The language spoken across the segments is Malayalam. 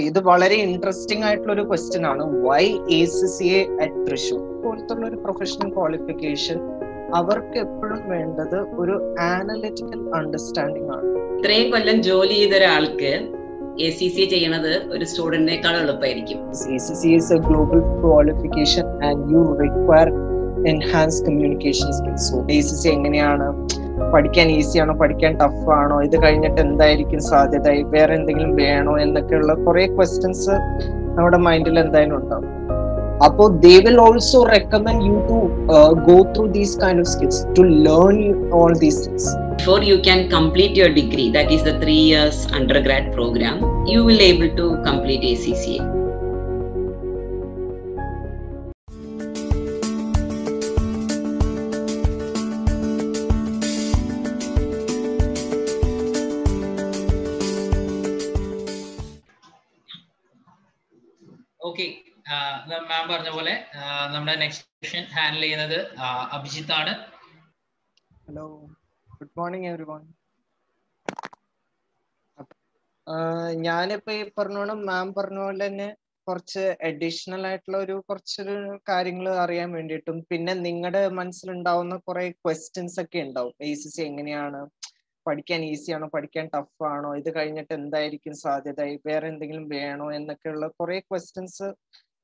ഇത് വളരെ ഇൻട്രസ്റ്റിംഗ് ആയിട്ടുള്ള ഒരു ക്വസ്റ്റ്യൻ ആണ്. വൈ ACCA അറ്റ് തൃശൂർ പോലത്തുള്ള ഒരു പ്രൊഫഷണൽ ക്വാളിഫിക്കേഷൻ അവർക്ക് എപ്പോഴും വേണ്ടത് ഒരു ആനലിറ്റിക്കൽ അണ്ടർസ്റ്റാൻഡിംഗ് ആണ്. ഇത്രയും കൊല്ലം ജോലി ചെയ്ത ഒരാൾക്ക് ACCA ചെയ്യണത് ഒരു സ്റ്റുഡന്റിനേക്കാൾ എളുപ്പമായിരിക്കും. ACCA is a global qualification and you require enhanced communication skills. So ACCA എങ്ങനെയാണ്, പഠിക്കാൻ ഈസിയാണോ, പഠിക്കാൻ ടഫ് ആണോ, ഇത് കഴിഞ്ഞിട്ട് എന്തായിരിക്കും സാധ്യത, വേറെ എന്തെങ്കിലും വേണോ എന്നൊക്കെയുള്ള കുറെ ക്വസ്റ്റ്യൻസ് നമ്മുടെ മൈൻഡിൽ എന്തായാലും ഉണ്ടാവും. അപ്പോൾ they will also recommend you to go through these kind of skills to learn all these things. Before you can complete your degree, that is the 3 years undergrad program, you will able to complete ACCA. Okay, ma'am പറഞ്ഞ പോലെ നമ്മുടെ നെക്സ്റ്റ് സെഷൻ ഹാൻഡിൽ ചെയ്യുന്നത് അഭിജിത്ത് ആണ്. Hello, good morning everyone. ഞാനിപ്പോ ഈ പറഞ്ഞോണം മാം പറഞ്ഞ പോലെ തന്നെ കുറച്ച് അഡീഷണൽ ആയിട്ടുള്ള കുറച്ചൊരു കാര്യങ്ങൾ അറിയാൻ വേണ്ടിയിട്ടും, പിന്നെ നിങ്ങളുടെ മനസ്സിലുണ്ടാവുന്ന കുറെ ക്വസ്റ്റ്യൻസ് ഒക്കെ ഉണ്ടാവും. ACCA എങ്ങനെയാണ്, പഠിക്കാൻ ഈസിയാണോ, പഠിക്കാൻ ടഫ് ആണോ, ഇത് കഴിഞ്ഞിട്ട് എന്തായിരിക്കും സാധ്യത, വേറെ എന്തെങ്കിലും വേണോ എന്നൊക്കെയുള്ള കുറെ ക്വസ്റ്റ്യൻസ്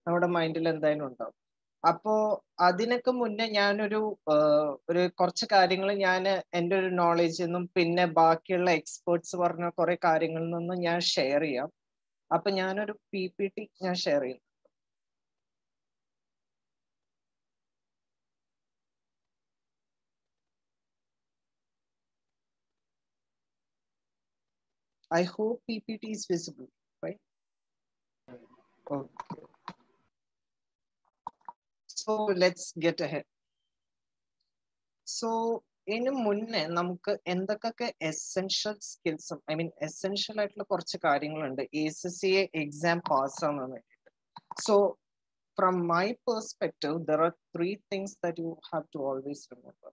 നമ്മുടെ മൈൻഡിൽ എന്തായാലും ഉണ്ടാവും. അപ്പോ അതിനൊക്കെ മുന്നേ ഞാനൊരു കുറച്ച് കാര്യങ്ങൾ ഞാൻ എൻ്റെ ഒരു നോളേജിൽ നിന്നും പിന്നെ ബാക്കിയുള്ള എക്സ്പേർട്സ് പറഞ്ഞ കുറെ കാര്യങ്ങളിൽ നിന്നും ഞാൻ ഷെയർ ചെയ്യാം. അപ്പൊ ഞാനൊരു PPT ഞാൻ ഷെയർ ചെയ്യുന്നു. I hope PPT is visible, right? Okay. So let's get ahead. So ഇതിന് മുന്നേ നമുക്ക് എന്തൊക്കെ എസെൻഷ്യൽ സ്കിൽസും എസെൻഷ്യൽ ആയിട്ടുള്ള കുറച്ച് കാര്യങ്ങളുണ്ട് ACCA എക്സാം പാസ് ആവാൻ വേണ്ടിയിട്ട്. So from my perspective there are 3 things that you have to always remember.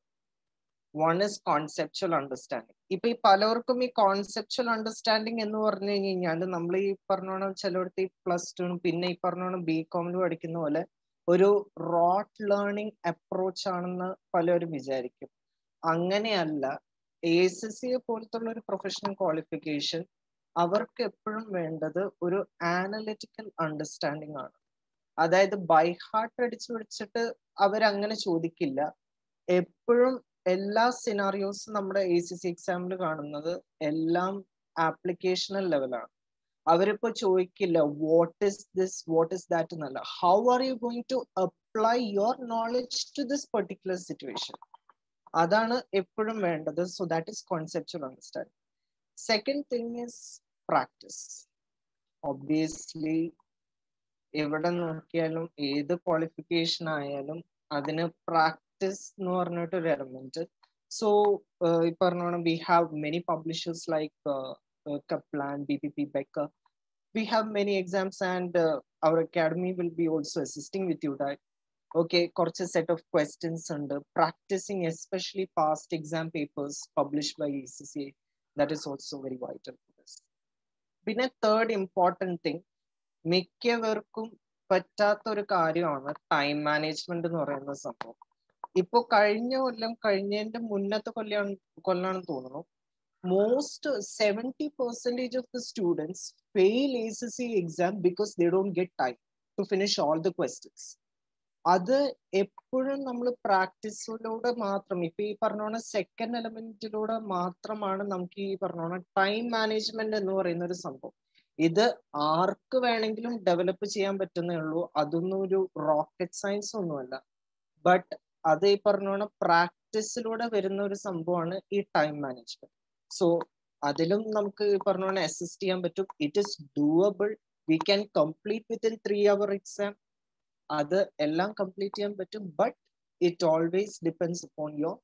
One is conceptual understanding. ഇപ്പൊ ഈ പലർക്കും ഈ കോൺസെപ്ച്വൽ അണ്ടർസ്റ്റാൻഡിങ് എന്ന് പറഞ്ഞു കഴിഞ്ഞാൽ നമ്മൾ ഈ പറഞ്ഞോണം ചിലയിടത്ത് ഈ +2 പിന്നെ ഈ പറഞ്ഞോണം BCom പഠിക്കുന്ന പോലെ ഒരു റോട്ട് ലേണിംഗ് അപ്രോച്ച് ആണെന്ന് പലരും വിചാരിക്കും. അങ്ങനെയല്ല. ACCA പോലത്തുള്ള ഒരു പ്രൊഫഷണൽ ക്വാളിഫിക്കേഷൻ അവർക്ക് എപ്പോഴും വേണ്ടത് ഒരു ആനലിറ്റിക്കൽ അണ്ടർസ്റ്റാൻഡിങ് ആണ്. അതായത് ബൈ ഹാർട്ട് അടിച്ചു പിടിച്ചിട്ട് അവരങ്ങനെ ചോദിക്കില്ല. എപ്പോഴും എല്ലാ സിനാറിയോസും നമ്മുടെ ACCA എക്സാമിൽ കാണുന്നത് എല്ലാം ആപ്ലിക്കേഷണൽ ലെവലാണ്. അവരിപ്പോ ചോദിക്കില്ല what is this, what is that എന്നല്ല, how are you going to apply your knowledge to this particular situation. അതാണ് എപ്പോഴും വേണ്ടത്. So that is conceptual understanding. Second thing is practice. Obviously എവിടെ നോക്കിയാലും ഏത് ക്വാളിഫിക്കേഷൻ ആയാലും അതിന് പ്രാക്ടീസ് എന്ന് പറഞ്ഞിട്ട് ഒരു എലമെന്റ്. സോ ഈ പറഞ്ഞോണം we have many publishers like Kaplan, BPP, Becker. We have many exams and our academy will be also assisting with you that. Okay, കുറച്ച് set of questions ഉണ്ട്. Practicing especially past exam papers published by ACCA, that is also very vital for this. പിന്നെ third important thing, മിക്കവർക്കും പറ്റാത്ത ഒരു കാര്യമാണ് ടൈം മാനേജ്മെന്റ് എന്ന് പറയുന്ന സംഭവം. ഇപ്പൊ കഴിഞ്ഞ കൊല്ലം കഴിഞ്ഞതിന്റെ മുന്നത്തെ കൊല്ലാണെന്ന് തോന്നുന്നു, most 70% of the students fail ACCA exam because they don't get time to finish all the questions. അത് എപ്പോഴും നമ്മൾ പ്രാക്ടീസിലൂടെ മാത്രം, ഇപ്പൊ ഈ പറഞ്ഞോണ സെക്കൻഡ് എലമെന്റിലൂടെ മാത്രമാണ് നമുക്ക് ഈ പറഞ്ഞോണ ടൈം മാനേജ്മെന്റ് എന്ന് പറയുന്ന ഒരു സംഭവം. ഇത് ആർക്ക് വേണമെങ്കിലും ഡെവലപ്പ് ചെയ്യാൻ പറ്റുന്നേ ഉള്ളൂ. അതൊന്നും ഒരു റോക്കറ്റ് സയൻസ് ഒന്നുമല്ല. ബട്ട് അത് ഈ പറഞ്ഞോണ പ്രാക്ടീസിലൂടെ വരുന്ന ഒരു സംഭവമാണ് ഈ ടൈം മാനേജ്മെന്റ്. സോ അതിലും നമുക്ക് ഈ പറഞ്ഞോണ അസിസ്റ്റ് ചെയ്യാൻ പറ്റും. It is doable. We can complete within 3 hour exam. അത് എല്ലാം കംപ്ലീറ്റ് ചെയ്യാൻ പറ്റും. But it always depends upon your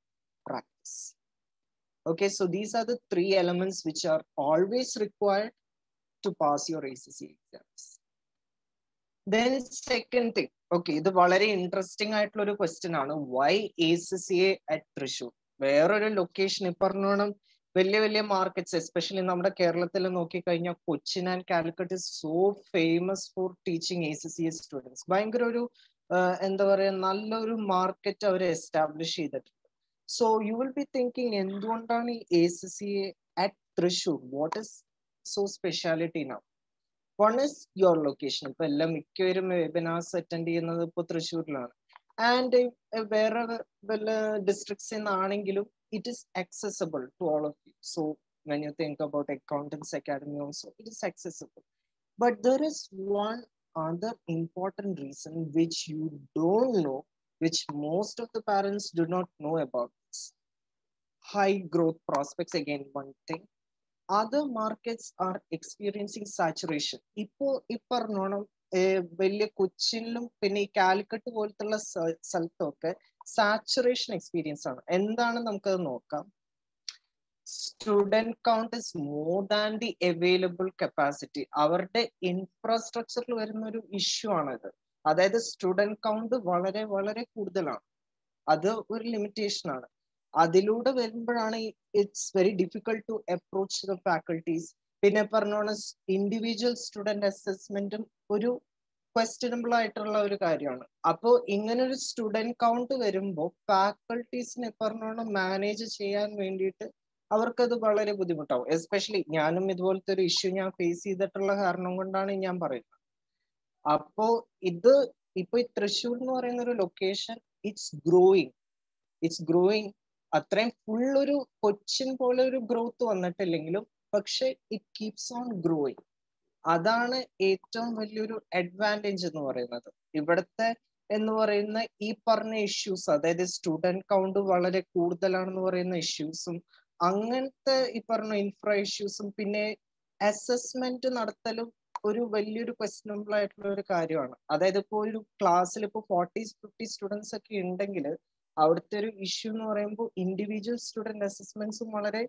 practice. Okay, so these are the 3 elements which are always required to pass your ACCA exams. Then second thing, okay, ഇത് വളരെ ഇൻട്രസ്റ്റിംഗ് ആയിട്ടുള്ള ഒരു ക്വസ്റ്റ്യൻ ആണ്. Why ACCA at Thrissur? വേറൊരു ലൊക്കേഷൻ ഈ പറഞ്ഞോണം വലിയ വലിയ മാർക്കറ്റ്സ്, എസ്പെഷ്യലി നമ്മുടെ കേരളത്തിൽ നോക്കിക്കഴിഞ്ഞാൽ Cochin and Calicut is so famous for teaching ACCA students. ഭയങ്കര ഒരു എന്താ പറയാ, നല്ലൊരു മാർക്കറ്റ് അവർ എസ്റ്റാബ്ലിഷ് ചെയ്തിട്ടുണ്ട്. So you will be thinking, എന്തുകൊണ്ടാണ് ഈ ACCA at Thrissur, what is so speciality now? One is your location. ഇപ്പൊ എല്ലാം മിക്കവരും വെബിനാർസ് അറ്റൻഡ് ചെയ്യുന്നത് ഇപ്പൊ തൃശ്ശൂരിലാണ്. ആൻഡ് വേറെ വല്ല ഡിസ്ട്രിക്ട്സിൽ നിന്നാണെങ്കിലും it is accessible to all of you. So when you think about Accountants Academy also, it is accessible. But there is one other important reason which you don't know, which most of the parents do not know about this. High growth prospects, again, one thing. Other markets are experiencing saturation. ഇപ്പോ പറഞ്ഞോണം വലിയ കൊച്ചിനിലും പിന്നെ ഈ കാലിക്കറ്റ് പോലത്തുള്ള സ്ഥലത്തൊക്കെ സാച്ചുറേഷൻ എക്സ്പീരിയൻസ് ആണ്. എന്താണ് നമുക്കത് നോക്കാം. Student count is more than the available capacity. അവരുടെ ഇൻഫ്രാസ്ട്രക്ചറിൽ വരുന്ന ഒരു ഇഷ്യൂ ആണിത്. അതായത് സ്റ്റുഡന്റ് കൗണ്ട് വളരെ വളരെ കൂടുതലാണ്. അത് ഒരു ലിമിറ്റേഷൻ ആണ്. അതിലൂടെ വരുമ്പോഴാണ് it's very difficult to approach the faculties. പിന്നെ പറഞ്ഞോണം ഇൻഡിവിജ്വൽ സ്റ്റുഡന്റ് അസസ്മെന്റും ഒരു ക്വസ്റ്റ്യനബിൾ ആയിട്ടുള്ള ഒരു കാര്യമാണ്. അപ്പോൾ ഇങ്ങനെ ഒരു സ്റ്റുഡന്റ് കൗണ്ട് വരുമ്പോൾ ഫാക്കൽറ്റീസിനെ പറഞ്ഞോണം മാനേജ് ചെയ്യാൻ വേണ്ടിയിട്ട് അവർക്കത് വളരെ ബുദ്ധിമുട്ടാവും. എസ്പെഷ്യലി ഞാനും ഇതുപോലത്തെ ഒരു ഇഷ്യൂ ഞാൻ ഫേസ് ചെയ്തിട്ടുള്ള കാരണം കൊണ്ടാണ് ഞാൻ പറയുന്നത്. അപ്പോ ഇത് ഇപ്പൊ ഈ തൃശ്ശൂർ എന്ന് പറയുന്ന ഒരു ലൊക്കേഷൻ ഇറ്റ്സ് ഗ്രോയിങ്. അത്രയും ഫുൾ ഒരു കൊച്ചിൻ പോലെ ഒരു ഗ്രോത്ത് വന്നിട്ടില്ലെങ്കിലും പക്ഷെ ഇറ്റ് കീപ്സ് ഓൺ ഗ്രോയിങ്. അതാണ് ഏറ്റവും വലിയൊരു അഡ്വാൻറ്റേജ് എന്ന് പറയുന്നത്. ഇവിടുത്തെ എന്ന് പറയുന്ന ഈ പറഞ്ഞ ഇഷ്യൂസ്, അതായത് സ്റ്റുഡന്റ് കൗണ്ട് വളരെ കൂടുതലാണെന്ന് പറയുന്ന ഇഷ്യൂസും അങ്ങനത്തെ ഈ പറഞ്ഞ ഇൻഫ്രാ ഇഷ്യൂസും പിന്നെ അസസ്മെന്റ് നടത്തലും ഒരു വലിയൊരു ക്വസ്റ്റ്യനബിൾ ആയിട്ടുള്ള ഒരു കാര്യമാണ്. അതായത് ഇപ്പോൾ ഒരു ക്ലാസ്സിൽ ഇപ്പോൾ 40-50 സ്റ്റുഡൻസ് ഒക്കെ ഉണ്ടെങ്കിൽ അവിടുത്തെ ഒരു ഇഷ്യൂ എന്ന് പറയുമ്പോൾ ഇൻഡിവിജ്വൽ സ്റ്റുഡന്റ് അസസ്മെന്റ്സും വളരെ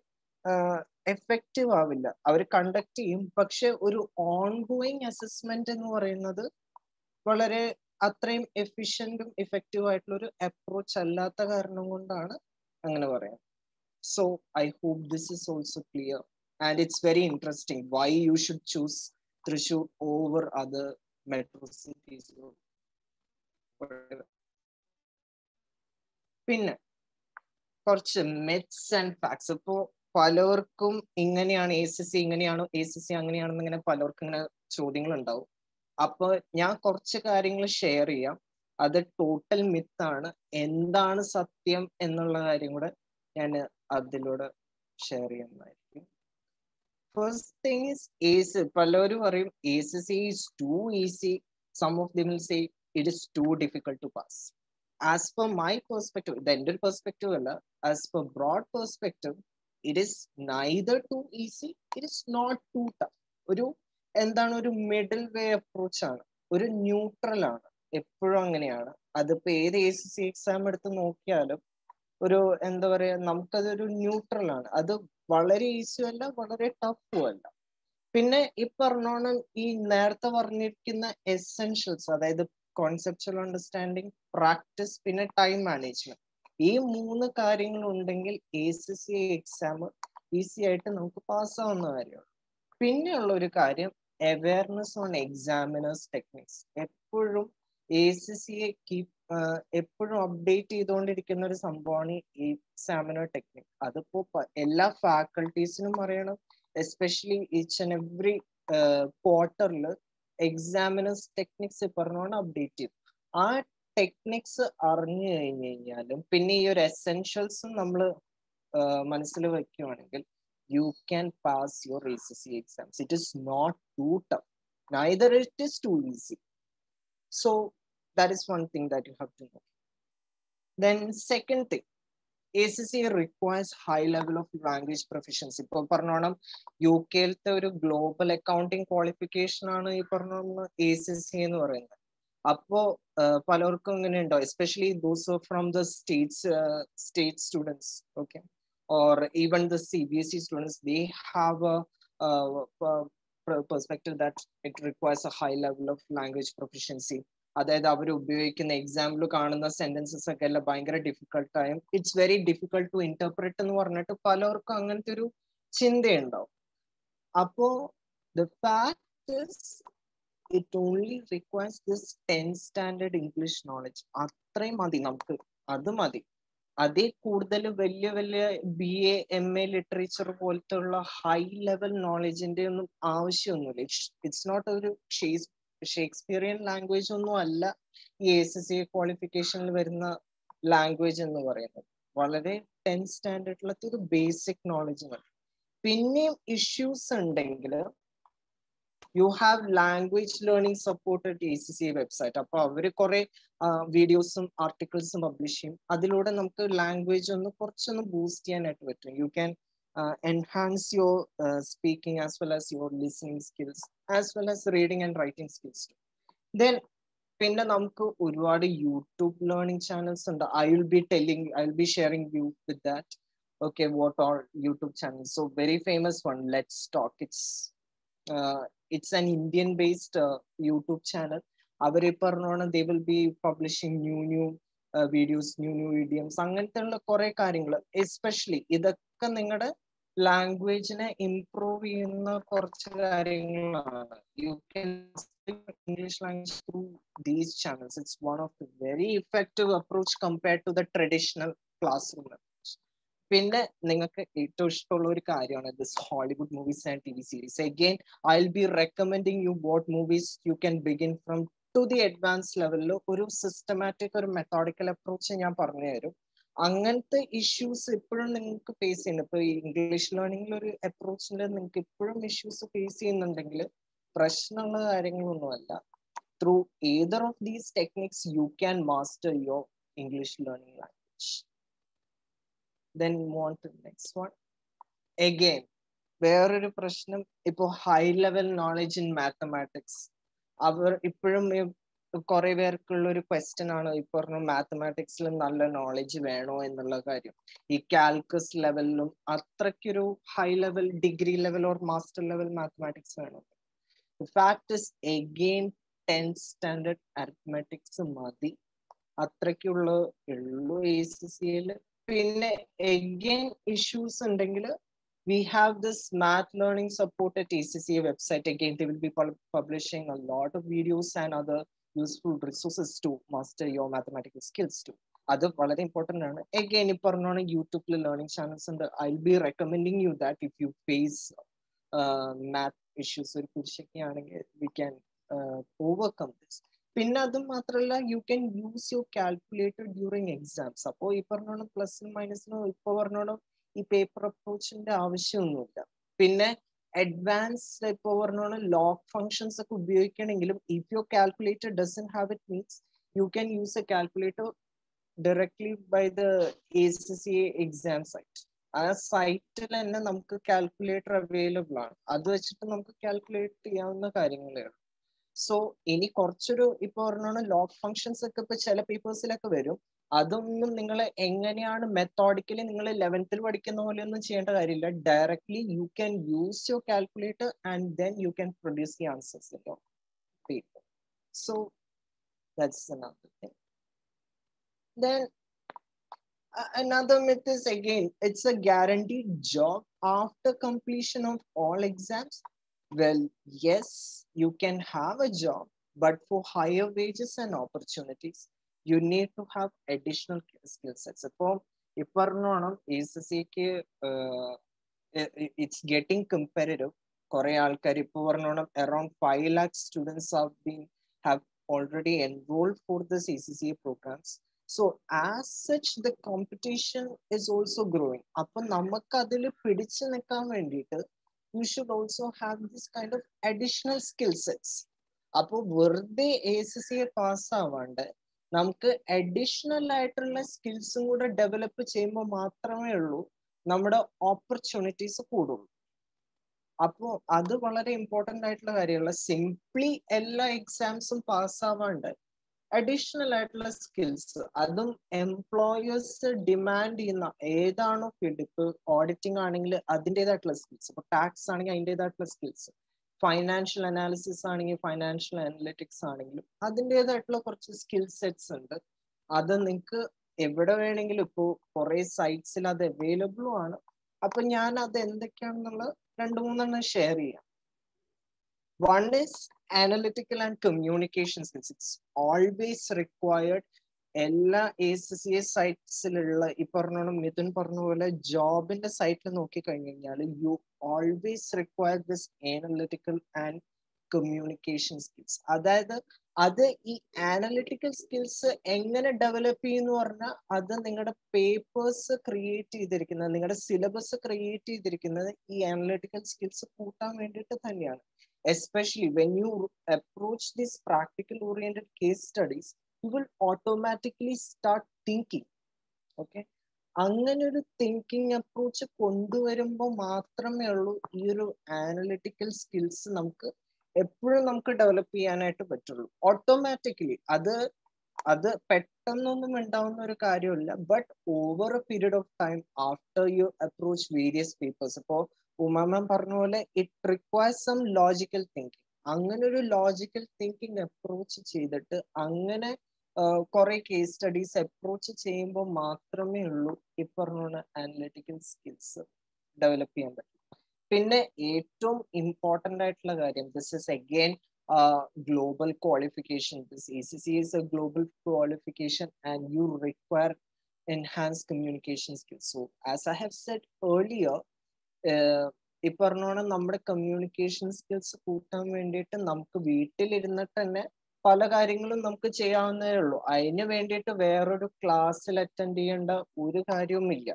എഫക്റ്റീവ് ആവില്ല. അവർ കണ്ടക്ട് ചെയ്യും, പക്ഷെ ഒരു ഓൺഗോയിങ് അസസ്മെന്റ് എന്ന് പറയുന്നത് വളരെ അത്രയും എഫിഷ്യന്റും എഫക്റ്റീവ് ആയിട്ടുള്ള ഒരു അപ്രോച്ച് അല്ലാത്ത കാരണം കൊണ്ടാണ് അങ്ങനെ പറയാം. So I hope this is also clear and it's very interesting why you should choose Thrissur over other metro cities. പിന്നെ കുറച്ച് മിത്സ് ആൻഡ് ഫാക്ട്സ്. ഇപ്പോ പലർക്കും ഇങ്ങനെയാണ് ACC ഇങ്ങനെയാണോ ACC അങ്ങനെയാണെന്ന് ഇങ്ങനെ പലർക്കും ഇങ്ങനെ ചോദ്യങ്ങൾ ഉണ്ടാവും. അപ്പൊ ഞാൻ കുറച്ച് കാര്യങ്ങൾ ഷെയർ ചെയ്യാം. അത് ടോട്ടൽ മിത്താണ്. എന്താണ് സത്യം എന്നുള്ള കാര്യം കൂടെ ഞാൻ അതിലൂടെ ഷെയർ ചെയ്യുന്നതായിരിക്കും. First thing is AC. പലരും പറയും ACC is too easy. Some of them will say it is too difficult to pass. As per my perspective, ഇത് എൻ്റെ ഒരു പെർസ്പെക്റ്റീവ് അല്ല, as per broad perspective it is neither too easy, it is not too tough. ഒരു എന്താണ് ഒരു മിഡിൽ വേ അപ്രോച്ച് ആണ്, ഒരു ന്യൂട്രൽ ആണ്. എപ്പോഴും അങ്ങനെയാണ്. അതിപ്പോ ഏത് ACC എക്സാം എടുത്ത് നോക്കിയാലും ഒരു എന്താ പറയാ, നമുക്കതൊരു ന്യൂട്രൽ ആണ്. അത് വളരെ ഈസിയും അല്ല വളരെ ടഫും അല്ല. പിന്നെ ഈ പറഞ്ഞോണം ഈ നേരത്തെ പറഞ്ഞിരിക്കുന്ന എസെൻഷ്യൽസ്, അതായത് കോൺസെപ്ച്വൽ അണ്ടർസ്റ്റാൻഡിങ്, പ്രാക്ടീസ്, പിന്നെ ടൈം മാനേജ്മെന്റ്, ഈ 3 കാര്യങ്ങൾ ഉണ്ടെങ്കിൽ ACC എക്സാം ഈസി ആയിട്ട് നമുക്ക് പാസ്സാവുന്ന കാര്യമാണ്. പിന്നെയുള്ള ഒരു കാര്യം അവയർനെസ് ഓൺ എക്സാമിനേഴ്സ് ടെക്നിക്സ്. എപ്പോഴും ACCയെ എപ്പോഴും അപ്ഡേറ്റ് ചെയ്തുകൊണ്ടിരിക്കുന്ന ഒരു സംഭവമാണ് ഈ എക്സാമിനർ ടെക്നിക്. അതിപ്പോ എല്ലാ ഫാക്കൽറ്റീസിനും അറിയണം. എസ്പെഷ്യലി ഈച്ച് ആൻഡ് എവറി ക്വാർട്ടറിൽ എക്സാമിനേഴ്സ് ടെക്നിക്സ് പറഞ്ഞുകൊണ്ട് അപ്ഡേറ്റ് ചെയ്യും. ആ ടെക്നിക്സ് അറിഞ്ഞു കഴിഞ്ഞാലും പിന്നെ ഈ ഒരു എസെൻഷ്യൽസും നമ്മൾ മനസ്സിൽ വെക്കുകയാണെങ്കിൽ you can pass your ACC exams. It is not too tough, neither it is too easy. So that is one thing that you have to know. Then second thing, ACC requires high level of language proficiency. ഇപ്പോൾ പറഞ്ഞോണം UK-ത്തെ ഒരു ഗ്ലോബൽ അക്കൗണ്ടിങ് ക്വാളിഫിക്കേഷൻ ആണ് ഈ പറഞ്ഞ ACC എന്ന് പറയുന്നത്. അപ്പോ പലർക്കും ഇങ്ങനെ ഉണ്ടോ, especially those from the state students, okay, or even the CBSE students, they have a perspective that it requires a high level of language proficiency. അതായത് അവർ ഉപയോഗിക്കുന്ന എക്സാമ്പിൾ കാണുന്ന സെന്റൻസസ് ഒക്കെ എല്ലാം ഭയങ്കര ഡിഫിക്കൽട്ടായും it's very difficult to interpret എന്ന് പറഞ്ഞിട്ട് പലർക്കും അങ്ങനത്തെ ഒരു ചിന്തയുണ്ടാവും. അപ്പോ the fact it only requires this 10th standard English knowledge. അത്രയും മതി നമുക്ക്, അത് മതി. അതിൽ കൂടുതൽ വലിയ വലിയ BA MA ലിറ്ററേച്ചർ പോലത്തെ ഉള്ള ഹൈ ലെവൽ നോളജിന്റെ ഒന്നും ആവശ്യമൊന്നുമില്ല. ഇറ്റ്സ് നോട്ട് ഒരു ഷേക്സ്പിയറിയൻ ലാംഗ്വേജ് ഒന്നും അല്ല ഈ ACCA ക്വാളിഫിക്കേഷനിൽ വരുന്ന ലാംഗ്വേജ് എന്ന് പറയുന്നത്. വളരെ 10th സ്റ്റാൻഡേർഡിലത്തെ ഒരു ബേസിക് നോളജ് മതി. പിന്നെയും ഇഷ്യൂസ് ഉണ്ടെങ്കിൽ you have language learning support at ACCA website. അപ്പൊ അവര് കുറെ വീഡിയോസും ആർട്ടിക്കിൾസും പബ്ലിഷ് ചെയ്യും. അതിലൂടെ നമുക്ക് ലാംഗ്വേജ് ഒന്ന് കുറച്ചൊന്ന് ബൂസ്റ്റ് ചെയ്യാനായിട്ട് പറ്റും. You can enhance your speaking as well as your listening skills as well as reading and writing skills. Then പിന്നെ നമുക്ക് ഒരുപാട് യൂട്യൂബ് ലേണിംഗ് ചാനൽസ് ഉണ്ട്. I will be sharing you with that. Okay, what are YouTube channels? So very famous one, Let's Talk. It's an Indian based YouTube channel. അവര് പറഞ്ഞോണം they will be publishing new videos, new idioms, അങ്ങനത്തെ ഉള്ള കുറെ കാര്യങ്ങൾ. എസ്പെഷ്യലി ഇതൊക്കെ നിങ്ങളുടെ ലാംഗ്വേജിനെ ഇംപ്രൂവ് ചെയ്യുന്ന കുറച്ച് കാര്യങ്ങളാണ്. You can English language through these channels. It's one of the very effective approach compared to the traditional classroom approach. പിന്നെ നിങ്ങൾക്ക് ഏറ്റവും ഇഷ്ടമുള്ള ഒരു കാര്യമാണ് this Hollywood movies and TV series. Again, I'll be recommending you what movies you can begin from to the advanced level. ഒരു സിസ്റ്റമാറ്റിക് ഒരു മെത്തോഡിക്കൽ അപ്രോച്ച് ഞാൻ പറഞ്ഞു തരും. അങ്ങനത്തെ ഇഷ്യൂസ് ഇപ്പോഴും നിങ്ങൾക്ക് ഫേസ് ചെയ്യുന്നു. ഇപ്പൊ ഇംഗ്ലീഷ് ലേണിംഗിൽ ഒരു അപ്രോച്ചിൽ നിങ്ങൾക്ക് ഇപ്പോഴും ഇഷ്യൂസ് ഫേസ് ചെയ്യുന്നുണ്ടെങ്കിൽ പ്രശ്നമുള്ള കാര്യങ്ങളൊന്നുമല്ല. Through either of these techniques you can master your English learning language. Then move on to the next one. Again, വേറൊരു പ്രശ്നം, ഇപ്പോ high level knowledge in mathematics. അവർ ഇപ്പോഴും കുറെ പേർക്കുള്ള ഒരു ക്വസ്റ്റ്യൻ ആണ് ഈ പറഞ്ഞ മാത്തമാറ്റിക്സിൽ നല്ല നോളജ് വേണോ എന്നുള്ള കാര്യം. ഈ കാൽക്കസ് ലെവലിലും അത്രയ്ക്കൊരു high level degree level or master level mathematics വേണോ? The fact is, again, 10th standard arithmetics മതി. അത്രയ്ക്കുള്ള ഉള്ളൂ ACCA. പിന്നെ again issues ഉണ്ടെങ്കിൽ we have this math learning support at ACCA website. Again, they will be publishing a lot of videos and other useful resources to master your mathematical skills too. അത് വളരെ ഇമ്പോർട്ടൻ്റ് ആണ്. Again, ഈ പറഞ്ഞോണം യൂട്യൂബിൽ ലേണിംഗ് ചാനൽസ് ഉണ്ട്. I'll be recommending you that if you face math issues ഒരു കുരിശൊക്കെ ആണെങ്കിൽ we can overcome this. പിന്നെ അത് മാത്രമല്ല, U can use your calculator during exams. അപ്പോൾ ഈ പറഞ്ഞോണം പ്ലസിനും മൈനസിനും ഇപ്പൊ പറഞ്ഞോണം ഈ പേപ്പർ അപ്രോച്ചിന്റെ ആവശ്യമൊന്നുമില്ല. പിന്നെ അഡ്വാൻസ്ഡ് ഇപ്പൊ പറഞ്ഞോണം ലോഗ് ഫങ്ഷൻസ് ഒക്കെ ഉപയോഗിക്കണമെങ്കിലും if your calculator doesn't have it means you can use a calculator directly by the ACCA exam site. ആ സൈറ്റിൽ തന്നെ നമുക്ക് കാൽക്കുലേറ്റർ അവൈലബിൾ ആണ്. അത് വെച്ചിട്ട് നമുക്ക് കാൽക്കുലേറ്റ് ചെയ്യാവുന്ന കാര്യങ്ങളേ ഉള്ളൂ. സോ ഇനി കുറച്ചൊരു ഇപ്പൊ പറഞ്ഞോണം ലോഗ് ഫങ്ഷൻസ് ഒക്കെ ഇപ്പൊ ചില പേപ്പേഴ്സിലൊക്കെ വരും. അതൊന്നും നിങ്ങൾ എങ്ങനെയാണ് മെത്തോഡിക്കലി നിങ്ങൾ 11th പഠിക്കുന്ന പോലെ ഒന്നും ചെയ്യേണ്ട കാര്യമില്ല. Directly U can use your calculator and then you can produce the answers in your paper. So that's another thing. Then another myth is, again, it's a guaranteed job after completion of all exams. Well, yes, you can have a job, but for higher wages and opportunities, you need to have additional skill sets. So, if ACCA, it's getting competitive. Around 5 lakh students have already enrolled for this ACCA programs. So, as such, the competition is also growing. Appo namakku adile pidichu nikkan vendite you should also have this kind of additional skill sets. അപ്പോൾ വെറുതെ ACCA പാസ് ആവാണ്ട് നമുക്ക് അഡീഷണൽ ആയിട്ടുള്ള സ്കിൽസും കൂടെ ഡെവലപ്പ് ചെയ്യുമ്പോൾ മാത്രമേ ഉള്ളൂ നമ്മുടെ ഓപ്പർച്യൂണിറ്റീസ് കൂടുള്ളൂ. അപ്പോൾ അത് വളരെ ഇമ്പോർട്ടൻ്റ് ആയിട്ടുള്ള കാര്യമല്ല. സിംപ്ലി എല്ലാ എക്സാംസും പാസ് ആവാണ്ട് അഡീഷണൽ ആയിട്ടുള്ള സ്കിൽസ്, അതും എംപ്ലോയേഴ്സ് ഡിമാൻഡ് ചെയ്യുന്ന ഏതാണോ ഫീൽഡ്. ഇപ്പൊ ഓഡിറ്റിംഗ് ആണെങ്കിൽ അതിൻ്റെതായിട്ടുള്ള സ്കിൽസ്, ഇപ്പൊ ടാക്സ് ആണെങ്കിൽ അതിൻ്റെതായിട്ടുള്ള സ്കിൽസ്, ഫൈനാൻഷ്യൽ അനാലിസിസ് ആണെങ്കിൽ ഫൈനാൻഷ്യൽ അനലിറ്റിക്സ് ആണെങ്കിലും അതിൻ്റെതായിട്ടുള്ള കുറച്ച് സ്കിൽ സെറ്റ്സ് ഉണ്ട്. അത് നിങ്ങൾക്ക് എവിടെ വേണമെങ്കിലും ഇപ്പോൾ കുറെ സൈറ്റ്സിൽ അത് അവൈലബിളും ആണ്. അപ്പൊ ഞാൻ അത് എന്തൊക്കെയാണെന്നുള്ള 2-3 ഷെയർ ചെയ്യാം. One is analytical and communication skills. It's always required. എല്ലാ ACCA സൈറ്റ്സിലുള്ള ഈ പറഞ്ഞ മിഥുൻ പറഞ്ഞ പോലെ ജോബിന്റെ സൈറ്റിൽ നോക്കി കഴിഞ്ഞു കഴിഞ്ഞാൽ you always require this analytical and communication skills. അതായത് അത് ഈ അനലിറ്റിക്കൽ സ്കിൽസ് എങ്ങനെ ഡെവലപ്പ് ചെയ്യുന്നു പറഞ്ഞാൽ അത് നിങ്ങളുടെ പേപ്പേഴ്സ് ക്രിയേറ്റ് ചെയ്തിരിക്കുന്നത്, നിങ്ങളുടെ സിലബസ് ക്രിയേറ്റ് ചെയ്തിരിക്കുന്നത് ഈ അനലിറ്റിക്കൽ സ്കിൽസ് കൂട്ടാൻ വേണ്ടിയിട്ട് തന്നെയാണ്. Especially when you approach these practical oriented case studies, you will automatically start thinking. Okay, അങ്ങനെ ഒരു തിങ്കിങ് അപ്രോച്ച് കൊണ്ടുവരുമ്പോൾ മാത്രമേ ഉള്ളൂ ഈ ഒരു അനലിറ്റിക്കൽ സ്കിൽസ് നമുക്ക് എപ്പോഴും നമുക്ക് ഡെവലപ്പ് ചെയ്യാനായിട്ട് പറ്റുള്ളൂ. ഓട്ടോമാറ്റിക്കലി അത് പെട്ടെന്നൊന്നും ഉണ്ടാവുന്ന ഒരു കാര്യമല്ല. But over a period of time after you approach various papers, ഇപ്പോൾ ഉമാമൻ പറഞ്ഞ പോലെ it requires some logical thinking. അങ്ങനെ ഒരു ലോജിക്കൽ തിങ്കിങ് അപ്രോച്ച് ചെയ്തിട്ട് അങ്ങനെ കുറെ കേസ് സ്റ്റഡീസ് അപ്രോച്ച് ചെയ്യുമ്പോൾ മാത്രമേ ഉള്ളൂ ഈ പറഞ്ഞ അനലിറ്റിക്കൽ സ്കിൽസ് ഡെവലപ്പ് ചെയ്യാൻ പറ്റും. പിന്നെ ഏറ്റവും ഇമ്പോർട്ടൻ്റ് ആയിട്ടുള്ള കാര്യം, this is again global qualification. This ACCA is a global qualification and you require enhanced communication skills. So as I have said earlier, ഈ പറഞ്ഞോണം നമ്മുടെ കമ്മ്യൂണിക്കേഷൻ സ്കിൽസ് കൂട്ടാൻ വേണ്ടിയിട്ട് നമുക്ക് വീട്ടിലിരുന്നിട്ട് തന്നെ പല കാര്യങ്ങളും നമുക്ക് ചെയ്യാവുന്നതേ ഉള്ളൂ. അതിന് വേണ്ടിയിട്ട് വേറൊരു ക്ലാസ്സിൽ അറ്റൻഡ് ചെയ്യേണ്ട ഒരു കാര്യവുമില്ല.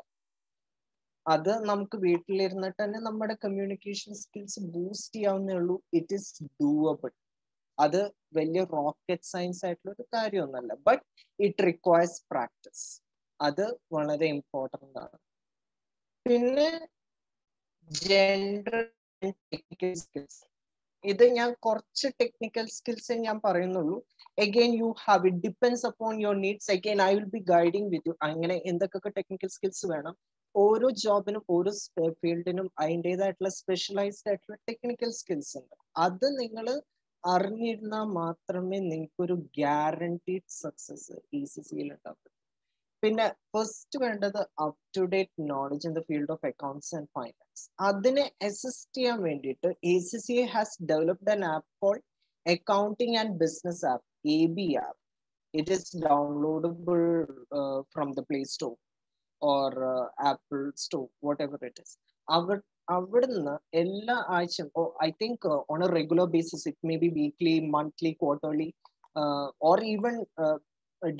അത് നമുക്ക് വീട്ടിലിരുന്നിട്ട് തന്നെ നമ്മുടെ കമ്മ്യൂണിക്കേഷൻ സ്കിൽസ് ബൂസ്റ്റ് ചെയ്യാവുന്നേ ഉള്ളൂ. It is doable. അത് വലിയ റോക്കറ്റ് സയൻസ് ആയിട്ടുള്ള ഒരു കാര്യമൊന്നുമല്ല. But it requires practice. അത് വളരെ ഇമ്പോർട്ടൻ്റ് ആണ്. പിന്നെ ജനറൽ ടെക്നിക്കൽ സ്കിൽസ്, ഇത് ഞാൻ കുറച്ച് ടെക്നിക്കൽ സ്കിൽസ് ഞാൻ പറയുന്നുള്ളൂ. Again you have it depends upon your needs. Again I will B guiding with you. അങ്ങനെ എന്തൊക്കെ ടെക്നിക്കൽ സ്കിൽസ് വേണം. ഓരോ ജോബിനും ഓരോ ഫീൽഡിനും അതിൻ്റെതായിട്ടുള്ള സ്പെഷ്യലൈസ്ഡ് ആയിട്ടുള്ള ടെക്നിക്കൽ സ്കിൽസ് ഉണ്ട്. അത് നിങ്ങൾ അറിഞ്ഞിരുന്നാൽ മാത്രമേ നിങ്ങൾക്കൊരു ഗ്യാരണ്ടീഡ് സക്സസ് ACCA ഉണ്ടാവും. പിന്നെ ഫസ്റ്റ് വേണ്ടത് up to date knowledge in the field of accounts and finance. അതിനെ അസിസ്റ്റ് ചെയ്യാൻ വേണ്ടിയിട്ട് ACCA has developed an app called accounting and business app, AB app. It is downloadable from the play store or Apple Store, whatever it is. അവിടുന്ന് എല്ലാ ആഴ്ചയും, I think on a regular basis, it may be weekly, monthly, quarterly, or even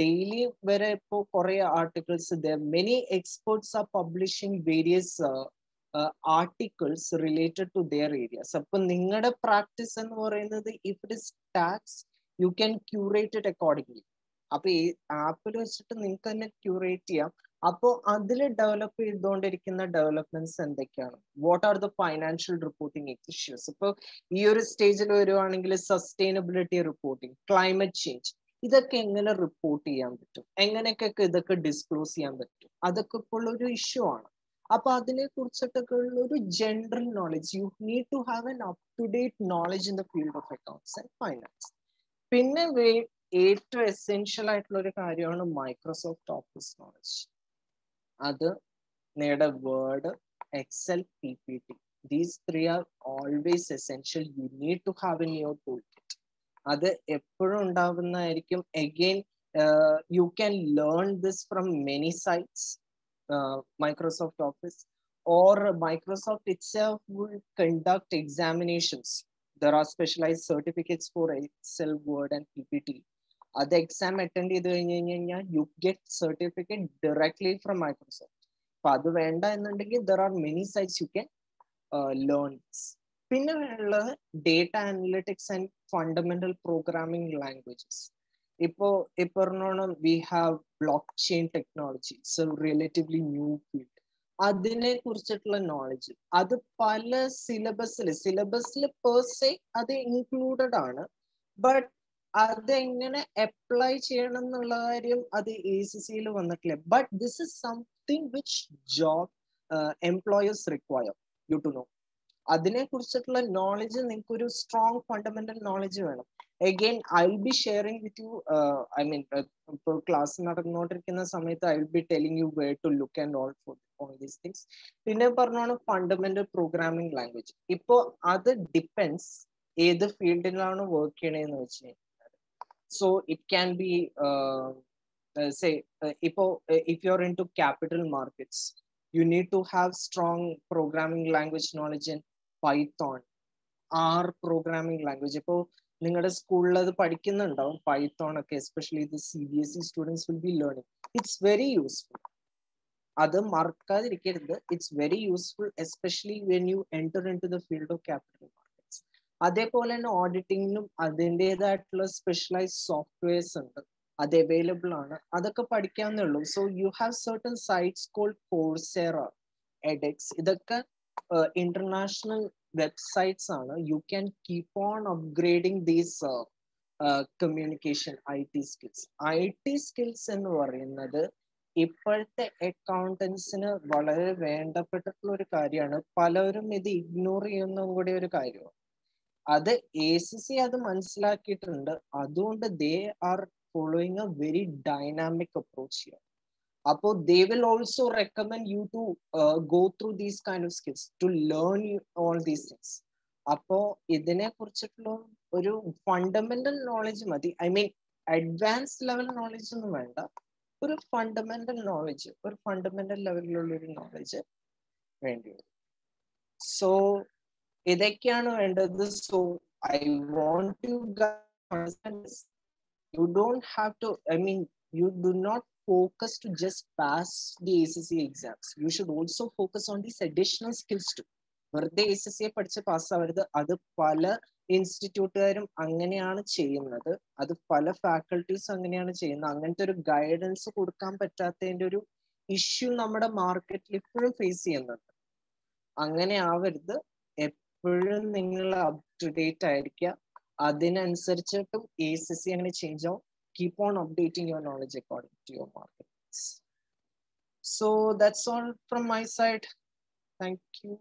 daily, where ഇപ്പോൾ കുറേ articles, many experts are publishing various articles related to their areas. അപ്പൊ നിങ്ങളുടെ പ്രാക്ടീസ് എന്ന് പറയുന്നത് if it is tax, you can curate it accordingly. അപ്പൊ ഈ ആപ്പിൽ വെച്ചിട്ട് നിങ്ങൾക്ക് തന്നെ ക്യൂറേറ്റ് ചെയ്യാം. അപ്പോൾ അതിൽ ഡെവലപ്പ് ചെയ്തുകൊണ്ടിരിക്കുന്ന ഡെവലപ്മെന്റ്സ് എന്തൊക്കെയാണ്, what are the financial reporting issues. ഇപ്പോൾ ഈ ഒരു സ്റ്റേജിൽ വരുവാണെങ്കിൽ സസ്റ്റൈനബിലിറ്റി റിപ്പോർട്ടിംഗ്, ക്ലൈമറ്റ് ചേഞ്ച്, ഇതൊക്കെ എങ്ങനെ റിപ്പോർട്ട് ചെയ്യാൻ പറ്റും, എങ്ങനെയൊക്കെ ഇതൊക്കെ ഡിസ്ക്ലോസ് ചെയ്യാൻ പറ്റും, അതൊക്കെ ഇപ്പോൾ ഒരു ഇഷ്യൂ ആണ്. അപ്പൊ അതിനെ കുറിച്ചിട്ടൊക്കെ ഉള്ള ഒരു general knowledge, you need to have an up to date knowledge in the field of accounts and finance. പിന്നെ ഏറ്റവും എസെൻഷ്യൽ ആയിട്ടുള്ള ഒരു കാര്യമാണ് മൈക്രോസോഫ്റ്റ് ഓഫീസ് നോളജ്. അത് നിങ്ങളുടെ Word, Excel, PPT, these 3 are always essential. You need to have in your tool kit. അത് എപ്പോഴും ഉണ്ടാവുന്നതായിരിക്കും. Again you can learn this from many sites, Microsoft Office, or Microsoft itself will conduct examinations. There are specialized certificates for Excel, Word and PPT. അത് എക്സാം അറ്റൻഡ് ചെയ്ത് കഴിഞ്ഞ് കഴിഞ്ഞാൽ you get certificate directly from Microsoft. അപ്പൊ അത് വേണ്ട എന്നുണ്ടെങ്കിൽ there are many sites you can learn this. പിന്നെ ഉള്ളത് data analytics and fundamental programming languages. ഇപ്പോൾ പറഞ്ഞോണം we have blockchain technology, so relatively new field. അതിനെ കുറിച്ചിട്ടുള്ള നോളജ് അത് പല സിലബസിൽ പേഴ്സെ അത് ഇൻക്ലൂഡഡ് ആണ്. ബട്ട് അതെങ്ങനെ അപ്ലൈ ചെയ്യണം എന്നുള്ള കാര്യം അത് ACCA വന്നിട്ടില്ല. But this is something which job employers require you to know. അതിനെ കുറിച്ചിട്ടുള്ള നോളജ് നിങ്ങൾക്ക് ഒരു സ്ട്രോങ് ഫണ്ടമെന്റൽ നോളജ് വേണം. Again I will be sharing with you, I mean ഇപ്പോൾ ക്ലാസ് നടന്നുകൊണ്ടിരിക്കുന്ന സമയത്ത് I will be telling you where to look and all for all these things. പിന്നെ പറഞ്ഞാണ് ഫണ്ടമെന്റൽ പ്രോഗ്രാമിംഗ് ലാംഗ്വേജ്. ഇപ്പോ അത് ഡിപ്പെൻസ് ഏത് ഫീൽഡിലാണ് വർക്ക് ചെയ്യണേന്ന് വെച്ച് കഴിഞ്ഞാൽ. So it can be say if you're into capital markets, you need to have strong programming language knowledge in Python, R programming language. ഇപ്പോ നിങ്ങളുടെ സ്കൂളിൽ അത് പഠിക്കുന്നുണ്ടാവും പൈത്തോൺ ഒക്കെ, എസ്പെഷ്യലി ഇത് CBSE students will be learning. It's very useful, അത് മറക്കാതിരിക്കരുത്. It's very useful especially when you enter in to the field of capital markets. അതേപോലെ തന്നെ ഓഡിറ്റിങ്ങിനും അതിൻ്റെതായിട്ടുള്ള സ്പെഷ്യലൈസ്ഡ് സോഫ്റ്റ്വെയർസ് ഉണ്ട്, അത് അവൈലബിൾ ആണ്, അതൊക്കെ പഠിക്കാവുന്നേ ഉള്ളൂ. So you have certain sites called Coursera, edX, ഇതൊക്കെ ഇന്റർനാഷണൽ വെബ്സൈറ്റ്സ് ആണ്. You can keep on upgrading these communication IT skills. IT skills എന്ന് പറയുന്നത് ഇപ്പോഴത്തെ അക്കൗണ്ടൻസിന് വളരെ വേണ്ടപ്പെട്ടിട്ടുള്ള ഒരു കാര്യമാണ്. പലരും ഇത് ഇഗ്നോർ ചെയ്യുന്നതും കൂടി ഒരു കാര്യമാണ്. അത് ACC അത് മനസ്സിലാക്കിയിട്ടുണ്ട്. അതുകൊണ്ട് they are following a very dynamic approach here. Apo they will also recommend you to go through these kind of skills to learn all these things. Apo idine kurichittulla oru fundamental knowledge madi, I mean advanced level knowledge onnu venda, oru fundamental knowledge, oru fundamental level ulla oru knowledge vendi. So idakkiyanu vendathu. So I want you guys to understand this. You don't have to, I mean, you do not focus to just pass the ACC exams. You should also focus on these additional skills too. വെറുതെ ACC പഠിച്ച് പാസ്സാവരുത്. അത് പല ഇൻസ്റ്റിറ്റ്യൂട്ടുകാരും അങ്ങനെയാണ് ചെയ്യുന്നത്, അത് പല ഫാക്കൽറ്റീസ് അങ്ങനെയാണ് ചെയ്യുന്നത്. അങ്ങനത്തെ ഒരു ഗൈഡൻസ് കൊടുക്കാൻ പറ്റാത്തതിന്റെ ഒരു ഇഷ്യൂ നമ്മുടെ മാർക്കറ്റിൽ ഇപ്പോഴും ഫേസ് ചെയ്യുന്നുണ്ട്. അങ്ങനെ ആവരുത്. എപ്പോഴും നിങ്ങൾ അപ് ടു ഡേറ്റ് ആയിരിക്കുക. അതിനനുസരിച്ചിട്ടും ACC അങ്ങനെ ചേഞ്ച് ആവും. Keep on updating your knowledge according to your markets. So that's all from my side. Thank you.